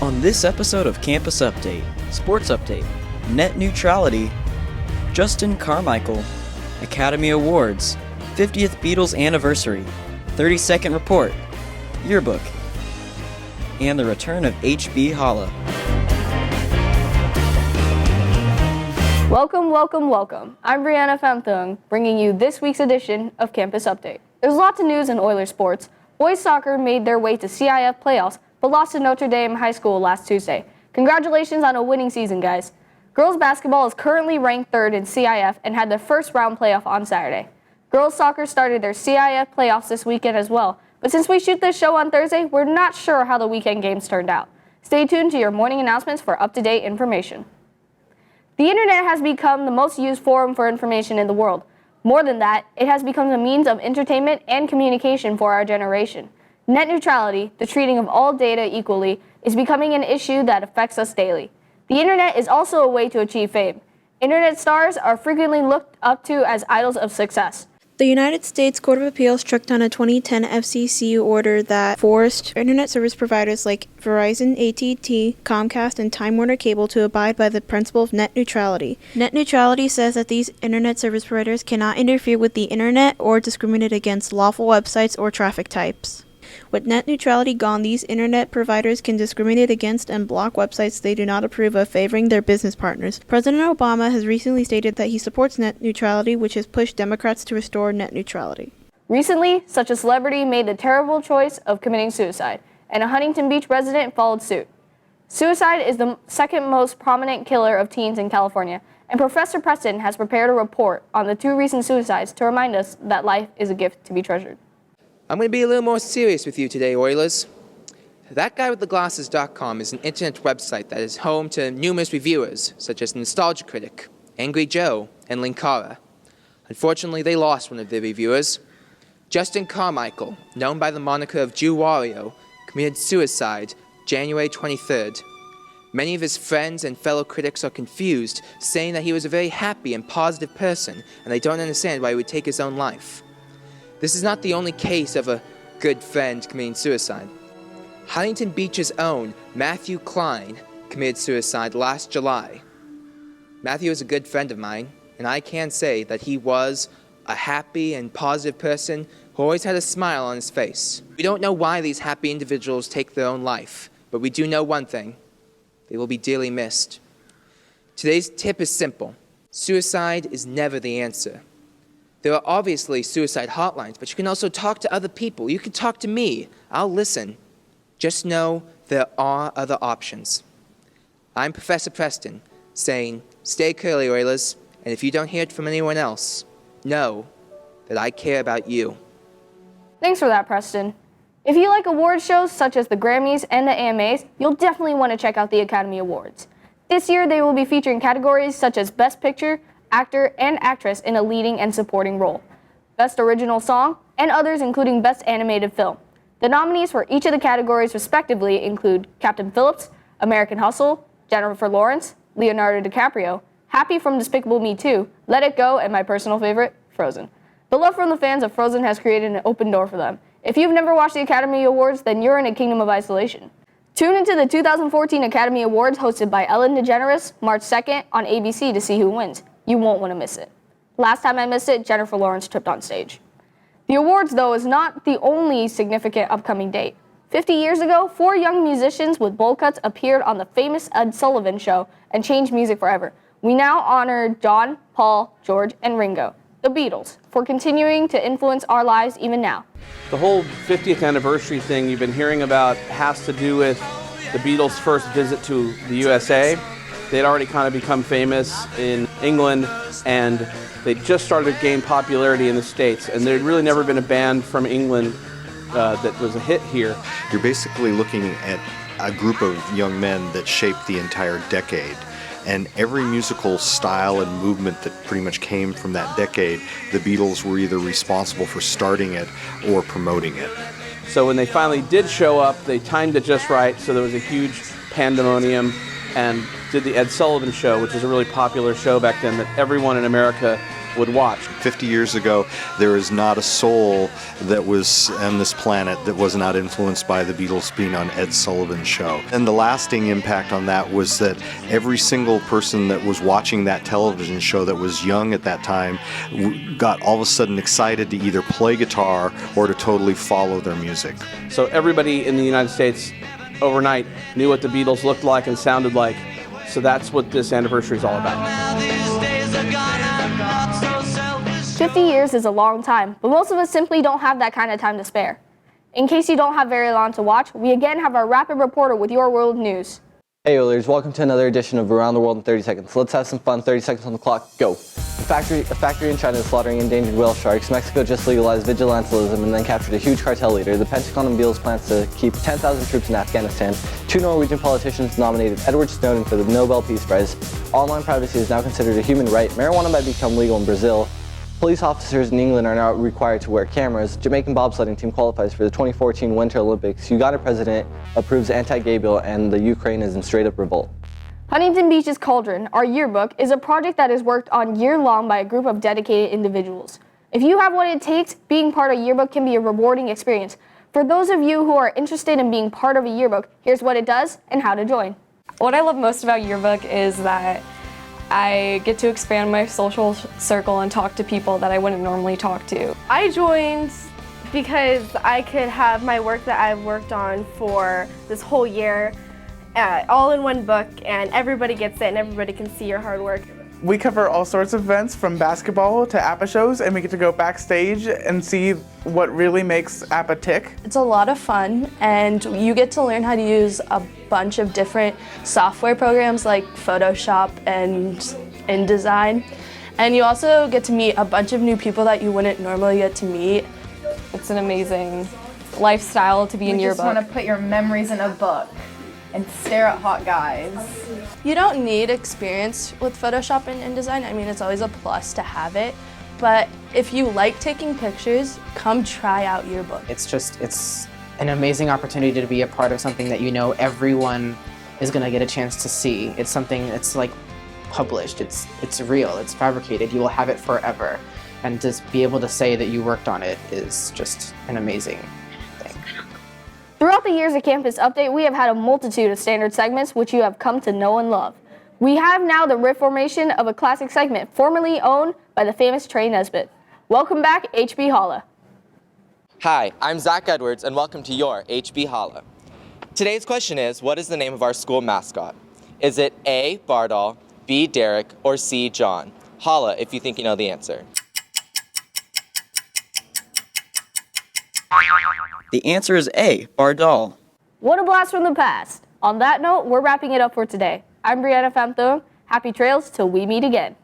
On this episode of Campus Update, Sports Update, Net Neutrality, Justin Carmichael, Academy Awards, 50th Beatles Anniversary, 30-second report, Yearbook, and the return of HB Holla. Welcome. I'm Brianna Famthung, bringing you this week's edition of Campus Update. There's lots of news in Oilers sports. Boys soccer made their way to CIF playoffs, but lost to Notre Dame High School last Tuesday. Congratulations on a winning season, guys. Girls basketball is currently ranked third in CIF and had their first round playoff on Saturday. Girls soccer started their CIF playoffs this weekend as well, but since we shoot this show on Thursday, we're not sure how the weekend games turned out. Stay tuned to your morning announcements for up-to-date information. The internet has become the most used forum for information in the world. More than that, it has become a means of entertainment and communication for our generation. Net neutrality, the treating of all data equally, is becoming an issue that affects us daily. The internet is also a way to achieve fame. Internet stars are frequently looked up to as idols of success. The United States Court of Appeals struck down a 2010 FCC order that forced internet service providers like Verizon, AT&T, Comcast, and Time Warner Cable to abide by the principle of net neutrality. Net neutrality says that these internet service providers cannot interfere with the internet or discriminate against lawful websites or traffic types. With net neutrality gone, these internet providers can discriminate against and block websites they do not approve of, favoring their business partners. President Obama has recently stated that he supports net neutrality, which has pushed Democrats to restore net neutrality. Recently, such a celebrity made the terrible choice of committing suicide, and a Huntington Beach resident followed suit. Suicide is the second most prominent killer of teens in California, and Professor Preston has prepared a report on the two recent suicides to remind us that life is a gift to be treasured. I'm going to be a little more serious with you today, Oilers. ThatGuyWithTheGlasses.com is an internet website that is home to numerous reviewers, such as Nostalgia Critic, Angry Joe, and Linkara. Unfortunately, they lost one of their reviewers. Justin Carmichael, known by the moniker of Jew Wario, committed suicide January 23rd. Many of his friends and fellow critics are confused, saying that he was a very happy and positive person, and they don't understand why he would take his own life. This is not the only case of a good friend committing suicide. Huntington Beach's own Matthew Klein committed suicide last July. Matthew is a good friend of mine, and I can say that he was a happy and positive person who always had a smile on his face. We don't know why these happy individuals take their own life, but we do know one thing: they will be dearly missed. Today's tip is simple. Suicide is never the answer. There are obviously suicide hotlines, but you can also talk to other people. You can talk to me. I'll listen. Just know there are other options. I'm Professor Preston, saying, stay curly, Oilers, and if you don't hear it from anyone else, know that I care about you. Thanks for that, Preston. If you like award shows such as the Grammys and the AMAs, you'll definitely want to check out the Academy Awards. This year, they will be featuring categories such as Best Picture, Actor, and Actress in a leading and supporting role, Best Original Song, and others including Best Animated Film. The nominees for each of the categories respectively include Captain Phillips, American Hustle, Jennifer Lawrence, Leonardo DiCaprio, Happy from Despicable Me 2, Let It Go, and my personal favorite, Frozen. The love from the fans of Frozen has created an open door for them. If you've never watched the Academy Awards, then you're in a kingdom of isolation. Tune into the 2014 Academy Awards hosted by Ellen DeGeneres, March 2nd on ABC to see who wins. You won't want to miss it. Last time I missed it, Jennifer Lawrence tripped on stage. The awards, though, is not the only significant upcoming date. 50 years ago, 4 young musicians with bowl cuts appeared on the famous Ed Sullivan Show and changed music forever. We now honor John, Paul, George, and Ringo, the Beatles, for continuing to influence our lives even now. The whole 50th anniversary thing you've been hearing about has to do with the Beatles' first visit to the USA. They'd already kind of become famous in England, and they just started to gain popularity in the States, and there'd really never been a band from England that was a hit here. You're basically looking at a group of young men that shaped the entire decade, and every musical style and movement that pretty much came from that decade, the Beatles were either responsible for starting it or promoting it. So when they finally did show up, they timed it just right, so there was a huge pandemonium, and did the Ed Sullivan Show, which was a really popular show back then that everyone in America would watch. 50 years ago, there is not a soul that was on this planet that was not influenced by the Beatles being on Ed Sullivan's show. And the lasting impact on that was that every single person that was watching that television show that was young at that time got all of a sudden excited to either play guitar or to totally follow their music. So everybody in the United States overnight knew what the Beatles looked like and sounded like. So that's what this anniversary is all about. 50 years is a long time, but most of us simply don't have that kind of time to spare. In case you don't have very long to watch, we again have our Rapid Reporter with your world news. Hey Oilers, welcome to another edition of Around the World in 30 Seconds. Let's have some fun. 30 seconds on the clock, go. A factory in China is slaughtering endangered whale sharks. Mexico just legalized vigilantism and then captured a huge cartel leader. The Pentagon unveils plans to keep 10,000 troops in Afghanistan. 2 Norwegian politicians nominated Edward Snowden for the Nobel Peace Prize. Online privacy is now considered a human right. Marijuana might become legal in Brazil. Police officers in England are now required to wear cameras. Jamaican bobsledding team qualifies for the 2014 Winter Olympics. Uganda president approves anti-gay bill, and the Ukraine is in straight-up revolt. Huntington Beach's Cauldron, our yearbook, is a project that is worked on year-long by a group of dedicated individuals. If you have what it takes, being part of a yearbook can be a rewarding experience. For those of you who are interested in being part of a yearbook, here's what it does and how to join. What I love most about Yearbook is that I get to expand my social circle and talk to people that I wouldn't normally talk to. I joined because I could have my work that I've worked on for this whole year all in one book, and everybody gets it and everybody can see your hard work. We cover all sorts of events from basketball to APA shows, and we get to go backstage and see what really makes APA tick. It's a lot of fun, and you get to learn how to use a bunch of different software programs like Photoshop and InDesign. And you also get to meet a bunch of new people that you wouldn't normally get to meet. It's an amazing lifestyle to be in Yearbook. You just want to put your memories in a book and stare at hot guys. You don't need experience with Photoshop and InDesign. I mean, it's always a plus to have it. But if you like taking pictures, come try out Yearbook. It's an amazing opportunity to be a part of something that you know everyone is gonna get a chance to see. It's something that's like published, it's real, it's fabricated, you will have it forever. And to be able to say that you worked on it is just an amazing thing. Throughout the years of Campus Update, we have had a multitude of standard segments which you have come to know and love. We have now the riff formation of a classic segment formerly owned by the famous Trey Nesbitt. Welcome back, HB Holla. Hi, I'm Zach Edwards, and welcome to your HB Holla. Today's question is, what is the name of our school mascot? Is it A, Bardol, B, Derek, or C, John? Holla if you think you know the answer. The answer is A, Bardol. What a blast from the past. On that note, we're wrapping it up for today. I'm Brianna Famthone. Happy trails till we meet again.